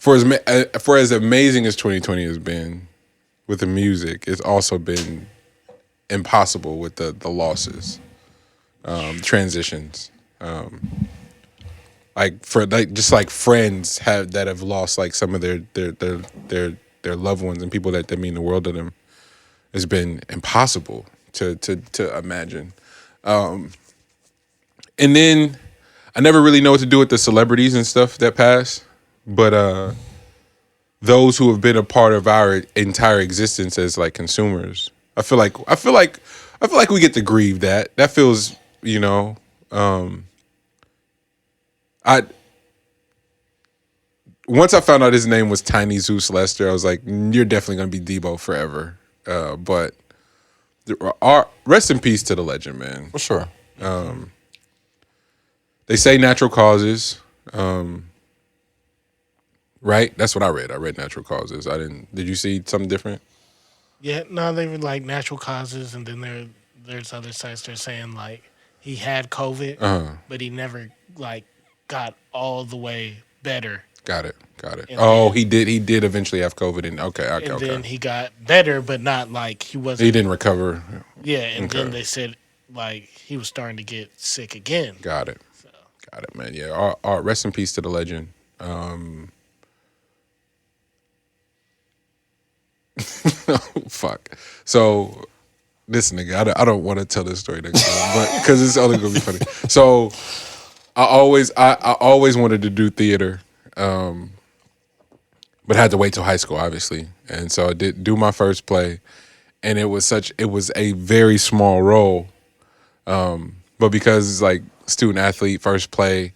for as amazing as 2020 has been with the music, it's also been impossible with the losses, transitions. Like for just like friends that have lost like some of their loved ones and people that mean the world to them. It's been impossible to imagine. And then I never really know what to do with the celebrities and stuff that pass, but those who have been a part of our entire existence as like consumers, I feel like we get to grieve that. That feels, once I found out his name was Tiny Zeus Lester, I was like, you're definitely gonna be Deebo forever. But rest in peace to the legend, man. For sure. They say natural causes, right? That's what I read. I read natural causes. I didn't. Did you see something different? Yeah, no, they were like natural causes, and then there's other sites that are saying like he had COVID, but he never like got all the way better. Got it. And He did eventually have COVID, and okay. Then he got better, but not like he wasn't. He didn't recover. Yeah, and then they said like he was starting to get sick again. Got it. So. Got it, man. Yeah. Rest in peace to the legend. Oh, fuck. So this nigga, I don't want to tell this story next time, but because it's only gonna be funny. So I always wanted to do theater. But had to wait till high school, obviously. And so I did do my first play, and it was a very small role. But because it's like student athlete, first play,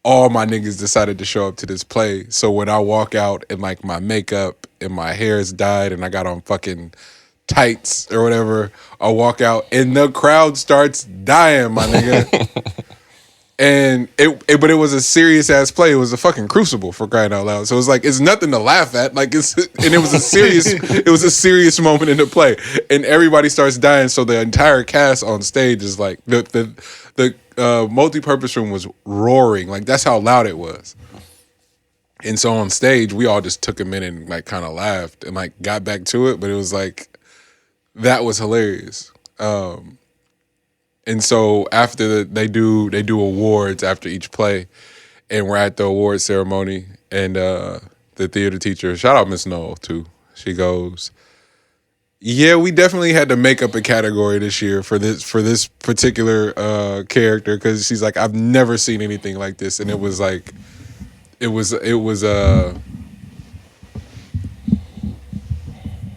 all my niggas decided to show up to this play. So when I walk out and like my makeup and my hair is dyed and I got on fucking tights or whatever, I walk out and the crowd starts dying, my nigga. And but it was a serious ass play. It was a fucking crucible, for crying out loud. So it's like it's nothing to laugh at. Like it was a serious moment in the play, and everybody starts dying. So the entire cast on stage is like the multi-purpose room was roaring. Like that's how loud it was. And so on stage, we all just took a minute and like kind of laughed and like got back to it. But it was like that was hilarious. And so after they do awards after each play, and we're at the award ceremony, and the theater teacher, shout out Miss Noel too, she goes, "Yeah, we definitely had to make up a category this year for this particular character, because she's like, I've never seen anything like this," and it was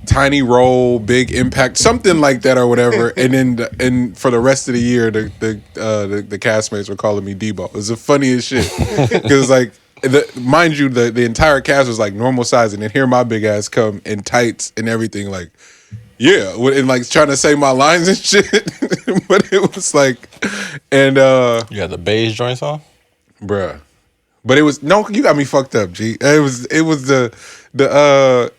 tiny role, big impact, something like that or whatever. And for the rest of the year, the castmates were calling me Deebo. It was the funniest shit because like mind you, the entire cast was like normal size, and then here my big ass come in tights and everything, like yeah, and like trying to say my lines and shit. But it was like, and you got the beige joints on, bruh. But it was no, you got me fucked up, G. It was the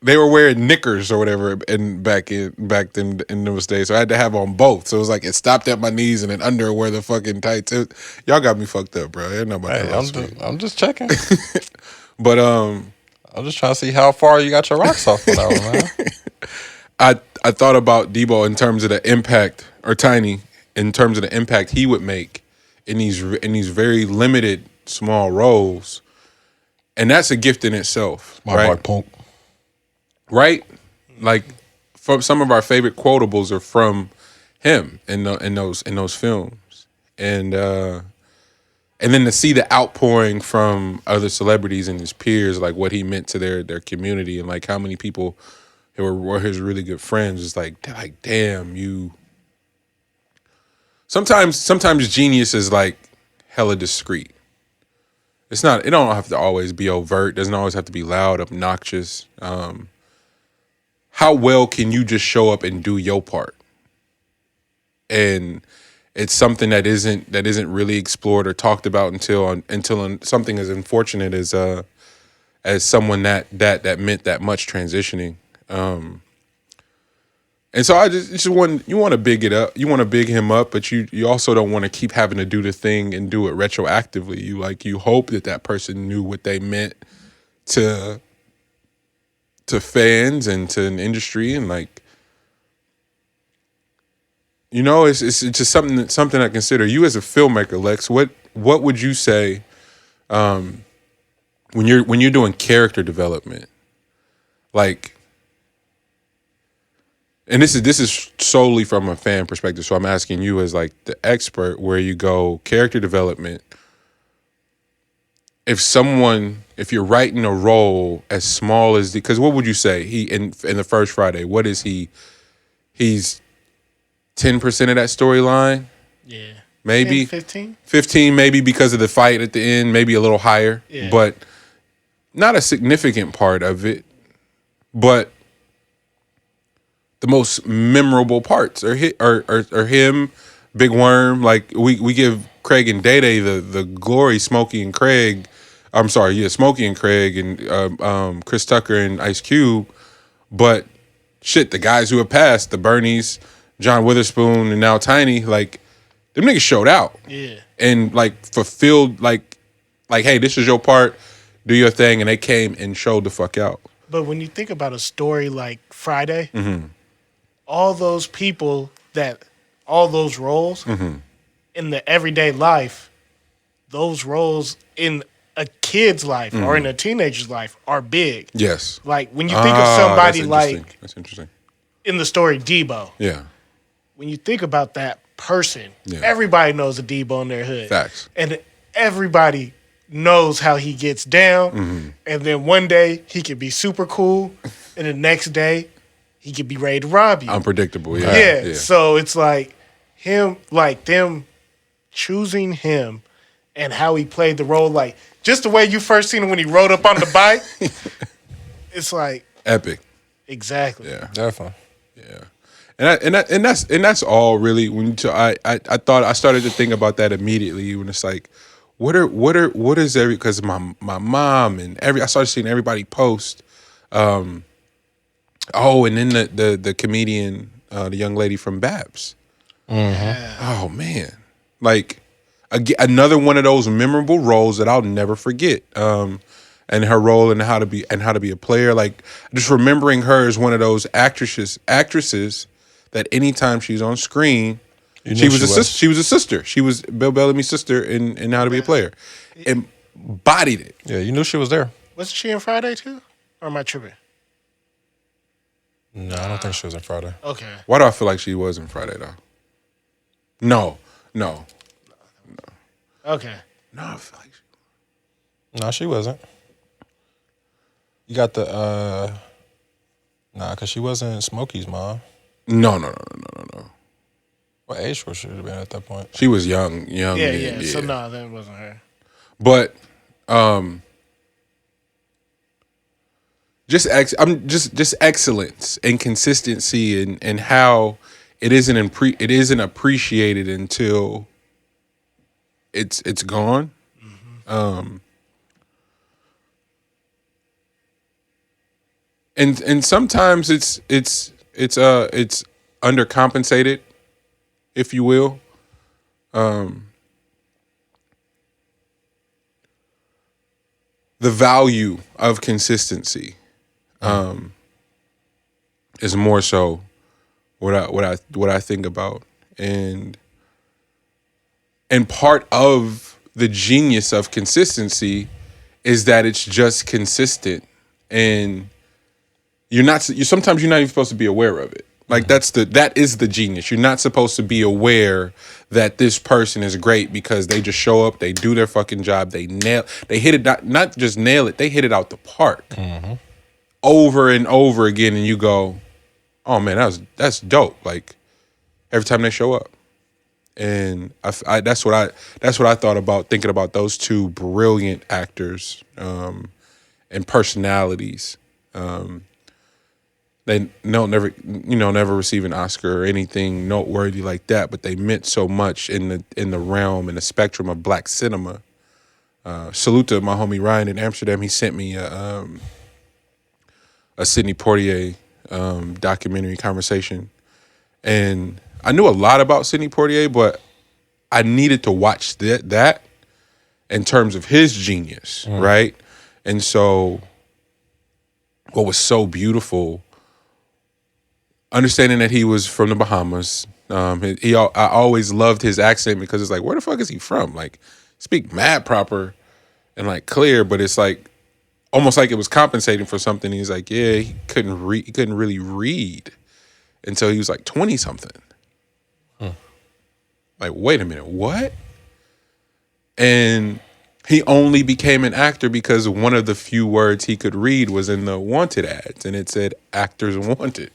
they were wearing knickers or whatever back then in those days, so I had to have on both. So it was like it stopped at my knees and then underwear the fucking tights. Y'all got me fucked up, bro. Ain't nobody. Hey, I'm just checking. But I'm just trying to see how far you got your rocks off on that one, man. I thought about Deebo in terms of the impact, or Tiny in terms of the impact he would make in these very limited small roles, and that's a gift in itself. My right? Mark Punk. Right? Like, from some of our favorite quotables are from him in those films, and then to see the outpouring from other celebrities and his peers, like what he meant to their community, and like how many people who were his really good friends, is like damn, you. Sometimes genius is like hella discreet. It's not. It don't have to always be overt. Doesn't always have to be loud, obnoxious. How well can you just show up and do your part? And it's something that isn't really explored or talked about until something as unfortunate as someone that meant that much transitioning. And so I just want to big it up. You want to big him up, but you also don't want to keep having to do the thing and do it retroactively. You hope that person knew what they meant to fans and to an industry, and like, you know, it's just something I consider. You as a filmmaker, Lex, what would you say when you're doing character development, like, and this is solely from a fan perspective, so I'm asking you as like the expert, where you go character development. If you're writing a role as small as because what would you say he in the first Friday? What is he? He's 10% of that storyline. Yeah. Maybe 15? 15, maybe because of the fight at the end, maybe a little higher, Yeah. but not a significant part of it. But the most memorable parts are him, Big Worm. Like we give Craig and Day Day the glory. Smokey and Craig. I'm sorry, yeah, Smokey and Craig and Chris Tucker and Ice Cube. But shit, the guys who have passed, the Bernies, John Witherspoon, and now Tiny, like them niggas showed out. Yeah. And like fulfilled like, hey, this is your part, do your thing, and they came and showed the fuck out. But when you think about a story like Friday, Mm-hmm. all those people all those roles Mm-hmm. in the everyday life, those roles in a kid's life or in a teenager's life are big. Yes. Like when you think of somebody like that's interesting. in the story Deebo, Yeah. when you think about that person, Yeah. everybody knows a Deebo in their hood. Facts. And everybody knows how he gets down. Mm-hmm. And then one day he could be super cool, and the next day he could be ready to rob you. Unpredictable, yeah. Yeah. So it's like them choosing him and how he played the role, like just the way you first seen him when he rode up on the bike. It's like Epic. exactly. Yeah. Definitely. Yeah. And that's all really when I thought I started to think about that immediately when it's like what is every because my mom and I started seeing everybody post and then the comedian the young lady from Babs. Yeah. Oh man. Like another one of those memorable roles that I'll never forget. And her role in how to be a player. Like just remembering her as one of those actresses that anytime she's on screen, she was a sister. She was Bill Bellamy's sister in How to Be a Player. Embodied it. Yeah, you knew she was there. Wasn't she in Friday too? Or am I tripping? No, I don't think she was in Friday. Okay. Why do I feel like she was in Friday though? No. Okay. No, I feel like No, she wasn't. You got the because she wasn't Smokey's mom. No. What age was she have been at that point? She was young. Yeah. So no, that wasn't her. But just excellence and consistency and how it isn't appreciated until it's gone. Mm-hmm. And sometimes it's undercompensated, if you will. The value of consistency is more so what I think about, and part of the genius of consistency is that it's just consistent, and sometimes you're not even supposed to be aware of it. Like that is the genius. You're not supposed to be aware that this person is great because they just show up, they do their fucking job, they hit it, not just nail it, they hit it out the park over and over again, and you go, oh man, that's dope. Like every time they show up, and that's what I thought about thinking about those two brilliant actors and personalities. They never receive an Oscar or anything noteworthy like that, but they meant so much in the realm and the spectrum of black cinema. Salute to my homie Ryan in Amsterdam. He sent me a Sidney Poitier documentary conversation, and I knew a lot about Sidney Poitier, but I needed to watch that in terms of his genius, right? And so what was so beautiful, understanding that he was from the Bahamas. I always loved his accent because it's like, where the fuck is he from? Like, speak mad proper and like clear, but it's like almost like it was compensating for something. He's like, yeah, he couldn't really read until he was like 20 something. Like, wait a minute, what? And he only became an actor because one of the few words he could read was in the wanted ads, and it said actors wanted.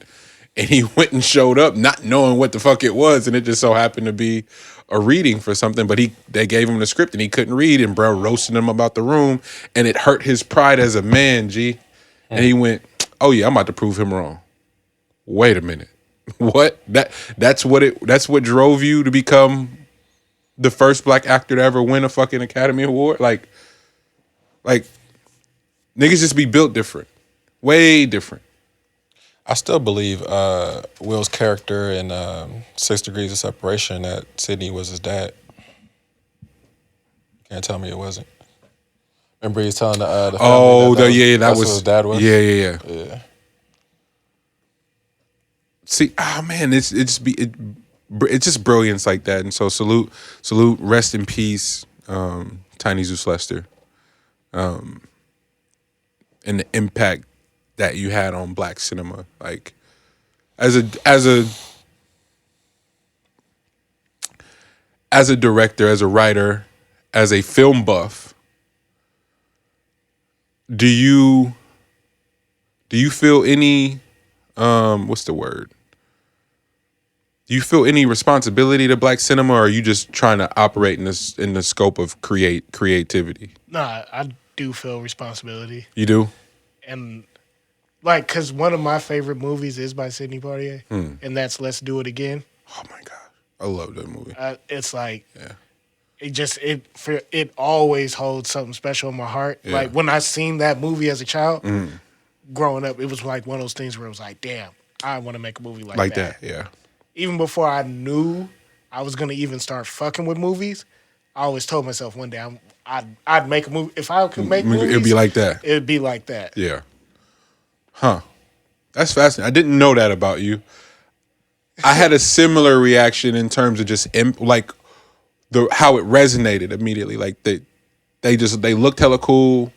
And he went and showed up not knowing what the fuck it was, and it just so happened to be a reading for something. But they gave him the script and he couldn't read, and bro roasted him about the room, and it hurt his pride as a man, G. And he went, oh yeah, I'm about to prove him wrong. Wait a minute. What? That's what drove you to become the first black actor to ever win a fucking Academy Award? Like niggas just be built different. Way different. I still believe Will's character in 6 Degrees of Separation, that Sydney was his dad. Can't tell me it wasn't. Remember he was telling the family that was his dad was? Yeah. See, man, it's just brilliance like that. And so salute, rest in peace, Tiny Zeus Lester, and the impact that you had on black cinema. Like as a director, as a writer, as a film buff, do you feel any what's the word? Do you feel any responsibility to black cinema, or are you just trying to operate in the scope of creativity? Nah, I do feel responsibility. You do? And like, cause one of my favorite movies is by Sidney Poitier, and that's Let's Do It Again. Oh my god, I love that movie. It's like, it always holds something special in my heart. Yeah. Like when I seen that movie as a child, growing up, it was like one of those things where it was like, damn, I want to make a movie like that. Yeah. Even before I knew I was gonna even start fucking with movies, I always told myself one day I'd make a movie. If I could make movies, it'd be like that. It'd be like that. Yeah. Huh. That's fascinating. I didn't know that about you. I had a similar reaction in terms of just like how it resonated immediately. Like they looked hella cool.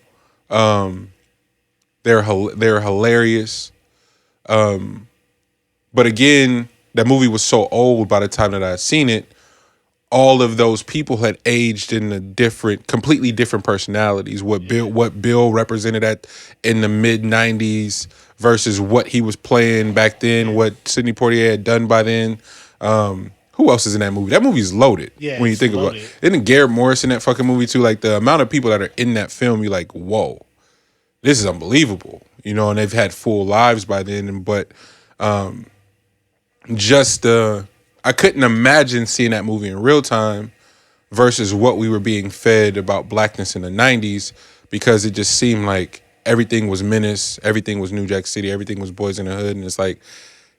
They're hilarious. But again, that movie was so old by the time that I seen it. All of those people had aged in completely different personalities. What Bill represented in the mid '90s versus what he was playing back then. What Sidney Poitier had done by then. Who else is in that movie? That movie's loaded. Yeah, when you think about it. Isn't Garrett Morris in that fucking movie too? Like the amount of people that are in that film, you're like, whoa, this is unbelievable. You know, and they've had full lives by then. But I couldn't imagine seeing that movie in real time versus what we were being fed about blackness in the 90s, because it just seemed like everything was menace, everything was New Jack City, everything was Boys in the Hood. And it's like,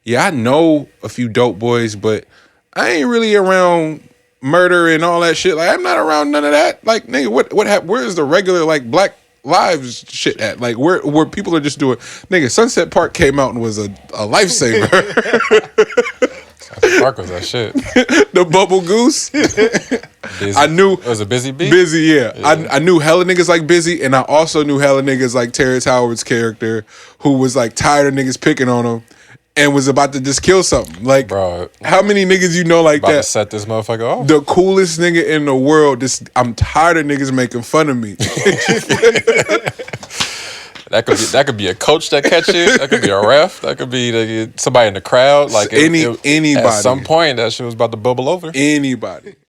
yeah, I know a few dope boys, but I ain't really around murder and all that shit. Like, I'm not around none of that. Like, nigga, what happened? Where's the regular, like, black lives shit at? Like, where people are just doing, nigga, Sunset Park came out and was a lifesaver. Park was that shit. The Bubble Goose. I knew it was a Busy Bee. Busy, yeah. I knew hella niggas like Busy, and I also knew hella niggas like Terrence Howard's character, who was like tired of niggas picking on him and was about to just kill something. Like, bro, how many niggas you know like about that? To set this motherfucker off. The coolest nigga in the world. I'm tired of niggas making fun of me. That could be a coach that catches. That could be a ref. That could be somebody in the crowd. Like anybody. At some point, that shit was about to bubble over. Anybody.